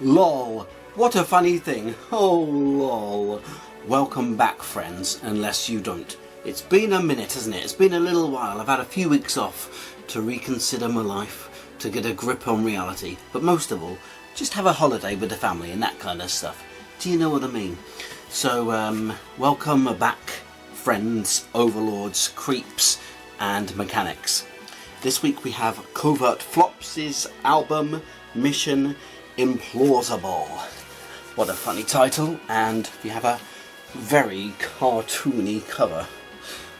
Lol, what a funny thing. Oh lol. Welcome back friends, unless you don't. It's been a minute, hasn't it? It's been a little while. I've had a few weeks off to reconsider my life, to get a grip on reality, but most of all, just have a holiday with the family and that kind of stuff. Do you know what I mean? So welcome back friends, overlords, creeps and mechanics. This week we have Covert Flops' album Mission Implausible. What a funny title, and we have a very cartoony cover,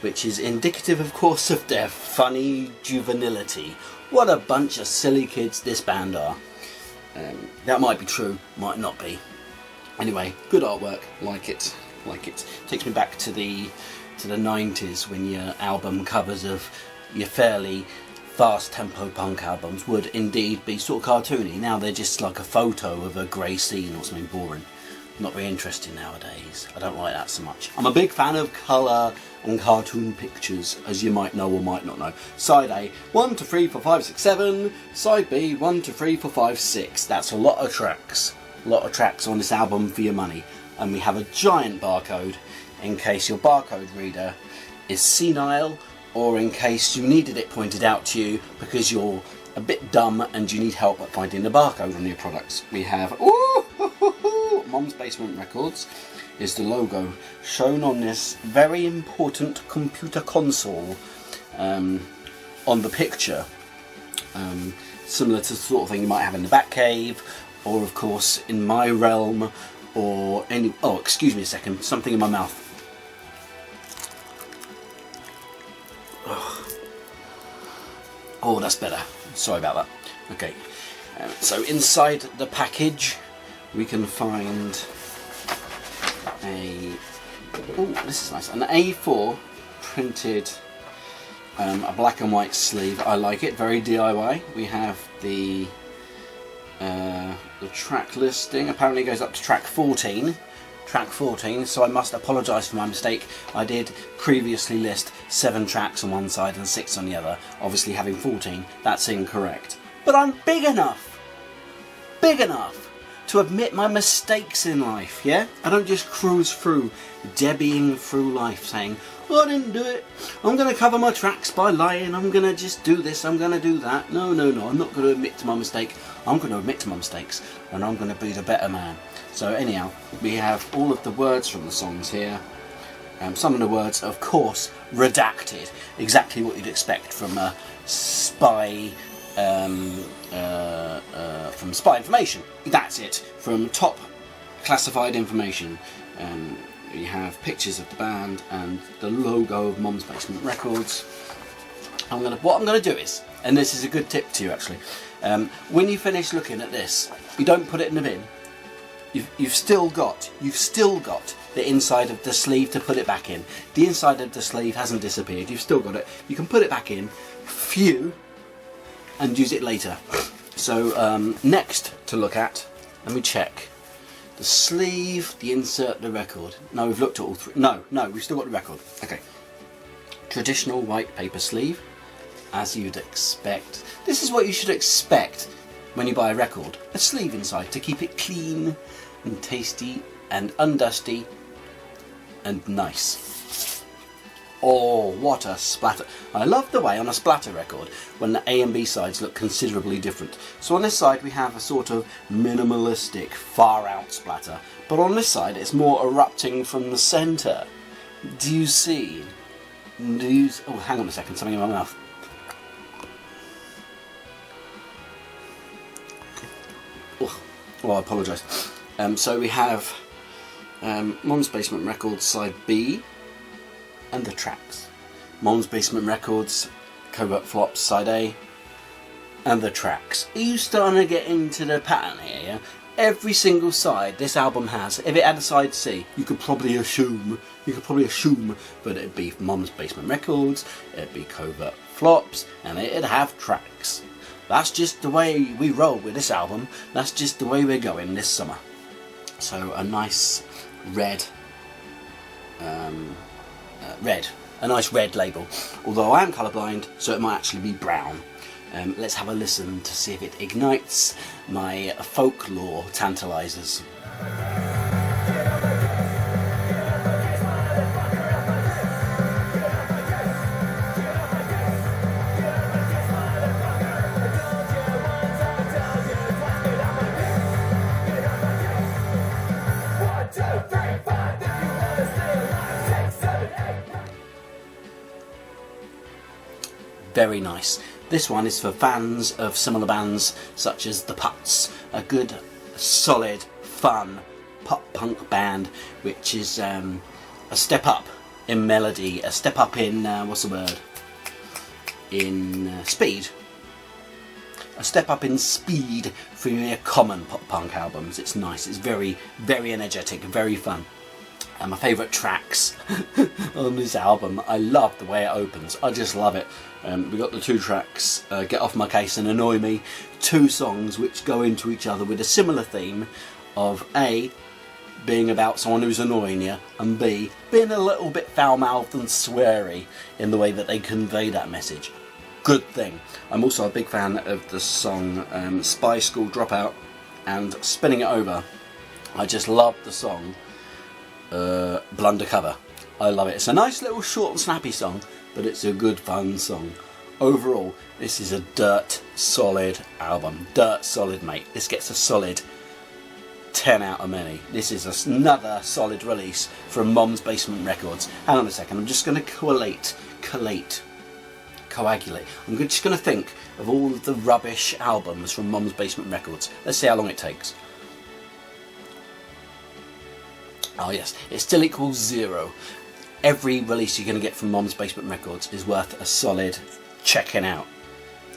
which is indicative of course of their funny juvenility. What a bunch of silly kids this band are. That might be true, might not be. Anyway, good artwork, like it. Takes me back to the 90s when your album covers of your fairly fast tempo punk albums would indeed be sort of cartoony. Now they're just like a photo of a grey scene or something boring. Not very interesting nowadays. I don't like that so much. I'm a big fan of colour and cartoon pictures, as you might know or might not know. Side A, 1, 2, 3, 4, 5, 6, 7. Side B, 1, 2, 3, 4, 5, 6. That's a lot of tracks. A lot of tracks on this album for your money. And we have a giant barcode in case your barcode reader is senile, or in case you needed it pointed out to you because you're a bit dumb and you need help at finding the barcode on your products. We have Mom's Basement Records is the logo shown on this very important computer console on the picture, similar to the sort of thing you might have in the Batcave, or of course in my realm, or any... oh, excuse me a second, something in my mouth. Oh, that's better. Sorry about that. Okay, so inside the package we can find a... oh, this is nice. An A4 printed, a black and white sleeve. I like it. Very DIY. We have the track listing. Apparently it goes up to track 14. Track 14, so I must apologise for my mistake. I did previously list 7 tracks on one side and 6 on the other. Obviously having 14, that's incorrect. But I'm big enough to admit my mistakes in life, yeah? I don't just cruise through, Debbieing through life saying, oh, I didn't do it, I'm going to cover my tracks by lying, I'm going to just do this, I'm going to do that. No, I'm not going to admit to my mistake. I'm going to admit to my mistakes, and I'm going to be the better man. So anyhow, we have all of the words from the songs here. Some of the words, of course, redacted. Exactly what you'd expect from a spy, from spy information. That's it. From top classified information. We have pictures of the band and the logo of Mom's Basement Records. What I'm gonna do is, and this is a good tip to you actually, when you finish looking at this, you don't put it in the bin. You've still got the inside of the sleeve to put it back in. The inside of the sleeve hasn't disappeared. You've still got it. You can put it back in, and use it later. So next to look at, let me check. The sleeve, the insert, the record. No, we've looked at all three. No, we've still got the record. Okay. Traditional white paper sleeve, as you'd expect. This is what you should expect when you buy a record. A sleeve inside to keep it clean and tasty and undusty and nice. Oh, what a splatter. I love the way on a splatter record when the A and B sides look considerably different. So on this side we have a sort of minimalistic far out splatter, but on this side it's more erupting from the centre. Do you see? Oh, hang on a second, something in my mouth. Oh, I apologise. So we have Mom's Basement Records side B and the tracks. Mom's Basement Records, Covert Flops side A and the tracks. Are you starting to get into the pattern here? Yeah? Every single side this album has, if it had a side C, you could probably assume that it'd be Mom's Basement Records, it'd be Covert Flops, and it'd have tracks. That's just the way we roll with this album. That's just the way we're going this summer. So a nice red, a nice red label. Although I am colourblind, so it might actually be brown. Let's have a listen to see if it ignites my folklore tantalizers. Very nice. This one is for fans of similar bands such as The Putts, a good, solid, fun pop-punk band which is a step up in melody, a step up in, speed. A step up in speed from your common pop-punk albums. It's nice, it's very, very energetic, very fun. And my favourite tracks on this album, I love the way it opens, I just love it. We've got the two tracks, Get Off My Case and Annoy Me, two songs which go into each other with a similar theme of A, being about someone who's annoying you, and B, being a little bit foul-mouthed and sweary in the way that they convey that message. Good thing. I'm also a big fan of the song Spy School Dropout and Spinning It Over. I just love the song Blundercover. I love it. It's a nice little short and snappy song, but it's a good fun song. Overall, this is a dirt solid album. Dirt solid, mate. This gets a solid 10 out of many. This is another solid release from Mom's Basement Records. Hang on a second, I'm just going to coagulate. I'm just going to think of all of the rubbish albums from Mom's Basement Records. Let's see how long it takes. Oh yes, it still equals 0. Every release you're going to get from Mom's Basement Records is worth a solid checking out.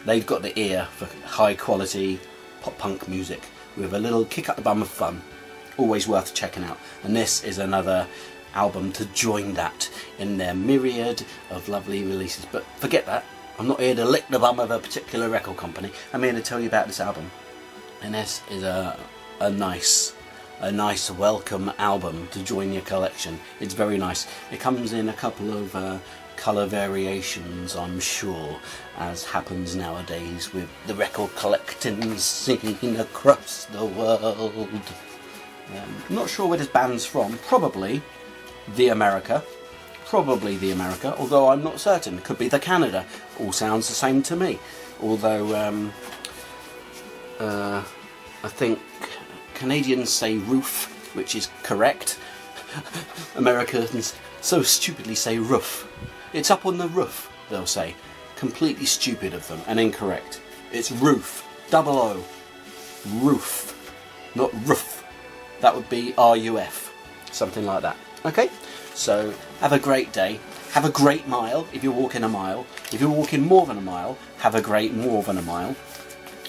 They've got the ear for high quality pop-punk music with a little kick up the bum of fun. Always worth checking out. And this is another album to join that in their myriad of lovely releases. But forget that, I'm not here to lick the bum of a particular record company. I'm here to tell you about this album. And this is a nice welcome album to join your collection. It's very nice. It comes in a couple of colour variations, I'm sure, as happens nowadays with the record collecting scene across the world. I'm not sure where this band's from. Probably the America, although I'm not certain. Could be the Canada. All sounds the same to me. Although I think Canadians say roof, which is correct. Americans so stupidly say roof. It's up on the roof, they'll say. Completely stupid of them and incorrect. It's roof. Double O. Roof. Not roof. That would be R-U-F. Something like that. Okay? So, have a great day. Have a great mile if you're walking a mile. If you're walking more than a mile, have a great more than a mile.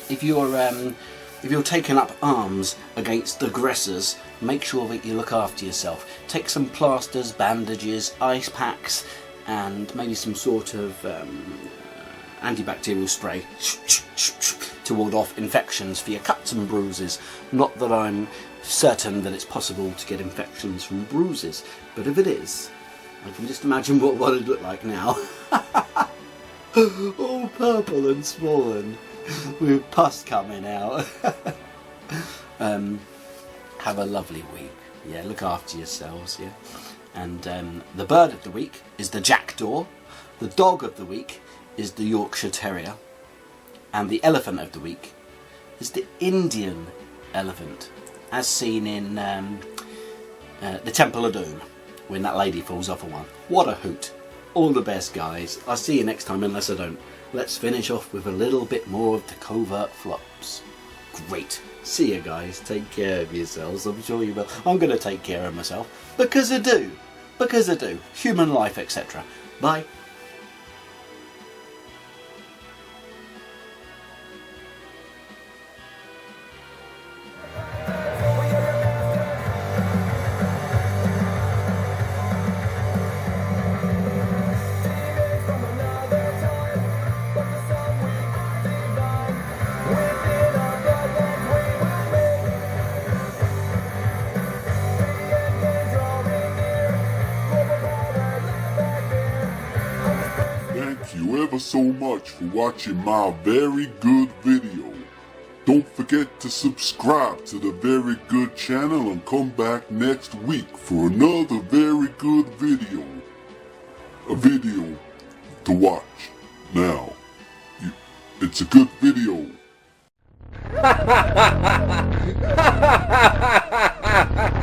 If you're taking up arms against aggressors, make sure that you look after yourself. Take some plasters, bandages, ice packs, and maybe some sort of antibacterial spray to ward off infections for your cuts and bruises. Not that I'm certain that it's possible to get infections from bruises, but if it is, I can just imagine what one would look like now. All purple and swollen, with pus coming out. Have a lovely week. Yeah, look after yourselves. Yeah, and the bird of the week is the jackdaw. The dog of the week is the Yorkshire Terrier, and the elephant of the week is the Indian elephant, as seen in the Temple of Doom when that lady falls off of one. What a hoot! All the best, guys. I'll see you next time, unless I don't. Let's finish off with a little bit more of the Covert flops. Great. See you guys. Take care of yourselves. I'm sure you will. I'm going to take care of myself. Because I do. Because I do. Human life, etc. Bye. ever so much for watching my very good video. Don't forget to subscribe to the Very Good channel and come back next week for another very good video. A video to watch. Now, it's a good video.